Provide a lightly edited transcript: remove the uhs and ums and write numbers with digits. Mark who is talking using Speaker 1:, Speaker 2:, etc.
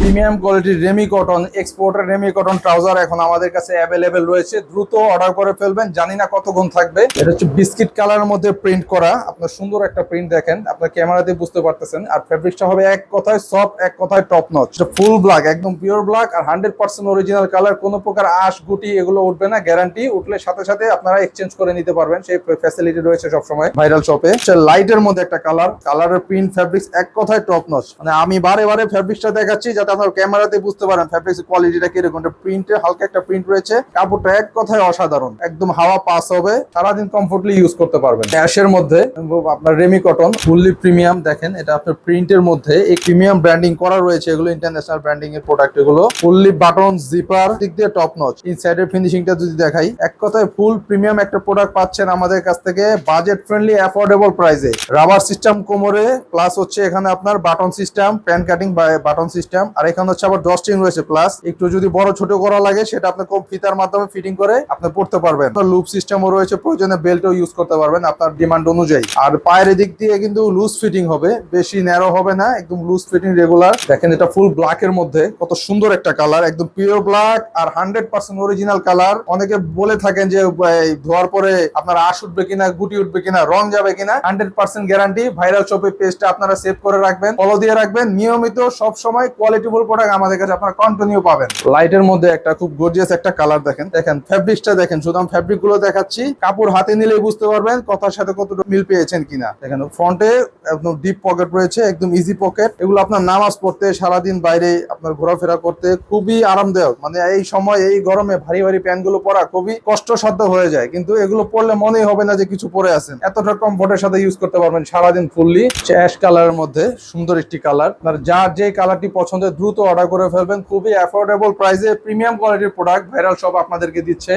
Speaker 1: Premium কোয়ালিটির Remi cotton, এক্সপোর্টের Remi cotton trouser এখন আমাদের কাছে অ্যাভেলেবেল রয়েছে। দ্রুত অর্ডার করে ফেলবেন, জানি না কতক্ষণ থাকবে। এটা হচ্ছে বিস্কিট কালারের মধ্যে প্রিন্ট করা, আপনার সুন্দর একটা প্রিন্ট দেখেন, আপনার ক্যামেরাতে বুঝতে পারতেছেন। আর ফেব্রিকটা হবে এক কথায় সফট, এক কথায় টপ নচ। ফুল ব্ল্যাক, একদম পিওর ব্ল্যাক আর 100% অরিজিনাল কালার। কোনো প্রকার আঁশ গুটি এগুলো উঠবে না, গ্যারান্টি। উঠলে সাথে সাথে আপনারা এক্সচেঞ্জ করে নিতে পারবেন, সেই ফ্যাসিলিটি রয়েছে সবসময় ভাইরাল শপে। লাইটের মধ্যে একটা কালারের প্রিন্ট ফেব্রিক্স এক কথায় টপ নচ। মানে আমি বারে বারে ফেব্রিক্সটা দেখাচ্ছি যাতে আপনার ক্যামেরাতে বুঝতে পারেন ফেব্রিক্স কোয়ালিটিটা কিরকম। প্রিন্টে হালকা একটা প্রিন্ট রয়েছে, কাপড়টা এক কথায় অসাধারণ, একদম হাওয়া পাস হবে, সারাদিন কমফোর্টলি ইউজ করতে পারবেন। অ্যাশের মধ্যে আপনার রেমি কটন ফুললি প্রিমিয়াম, দেখেন এটা আপনার প্রিন্টের মধ্যে এই প্রিমিয়াম ব্র্যান্ডিং করা রয়েছে, এগুলো ইন্টারন্যাশনাল ব্র্যান্ডিং এর প্রোডাক্ট। এগুলো ফুললি বাটন জিপার দিক দিয়ে টপ নচ। ইনসাইডের ফিনিশিংটা যদি দেখাই, এক কথায় ফুল প্রিমিয়াম একটা প্রোডাক্ট পাচ্ছেন আমাদের কাছ থেকে বাজেট ফ্রেন্ডলি অ্যাফোর্ডেবল প্রাইসে। রাবার সিস্টেম কোমরে, প্লাস হচ্ছে এখানে আপনার button system, pan cutting button system, আর এখানে হচ্ছে আবার ডস্টিং রয়েছে। প্লাস একটু যদি বড় ছোট করা লাগে সেটা আপনি খুব ফিতার মাধ্যমে ফিটিং করে আপনি পড়তে পারবেন। লুপ সিস্টেমও রয়েছে, প্রয়োজনে বেল্টও ইউজ করতে পারবেন আপনার ডিমান্ড অনুযায়ী। আর পায়ের দিক দিয়ে কিন্তু লুজ ফিটিং হবে, বেশি ন্যারো হবে না, একদম লুজ ফিটিং রেগুলার। দেখেন এটা ফুল ব্ল্যাক এর মধ্যে কত সুন্দর একটা কালার, একদম পিওর ব্ল্যাক আর 100% অরিজিনাল কালার। অনেকে বলে থাকেন যে ধোয়ার পরে আপনার আঁশ উঠবে কিনা, গুটি উঠবে কিনা, রং যাবে কিনা। 100% গ্যারান্টি। ভাইরাল শপে পেজটা আপনারা সেভ করে রাখবেন, ফলো দিয়ে রাখবেন। নিয়মিত সব সময় কোয়ালিটিফুল প্রোডাক্ট আমাদের কাছে আপনারা কন্টিনিউ পাবেন। লাইটের মধ্যে একটা খুব গর্জিয়াস একটা কালার দেখেন, ফেব্রিক্সটা দেখেন। শুধু আমি ফেব্রিক গুলো দেখাচ্ছি, কাপড় হাতে নিলেই বুঝতে পারবেন কথার সাথে কতটুকু মিল পেয়েছেন কিনা। দেখেন ফ্রন্টে একদম ডিপ পকেট রয়েছে, একদম ইজি পকেট। এগুলো আপনার নামাজ পড়তে, সারাদিন বাইরে আপনার ঘোরাফেরা করতে খুবই আরামদায়ক। মানে এই সময় এই গরমে ভারী ভারী প্যান্ট গুলো পরা খুবই কষ্টসাধ্য হয়ে যায়, কিন্তু এগুলো পরলে মনেই হবে না যে কিছু পরে আছেন। এতটা কমফোর্টের সাথে ইউজ করতে পারবেন সারাদিন ফুললি। অ্যাশ কালারের মধ্যে সুন্দর একটি কালার, যার যে কালারটি পছন্দ দ্রুত অর্ডার করে ফেলবেন। খুবই অ্যাফোর্ডেবল প্রাইসে প্রিমিয়াম কোয়ালিটির প্রোডাক্ট ভাইরাল শপ আপনাদেরকে দিচ্ছে।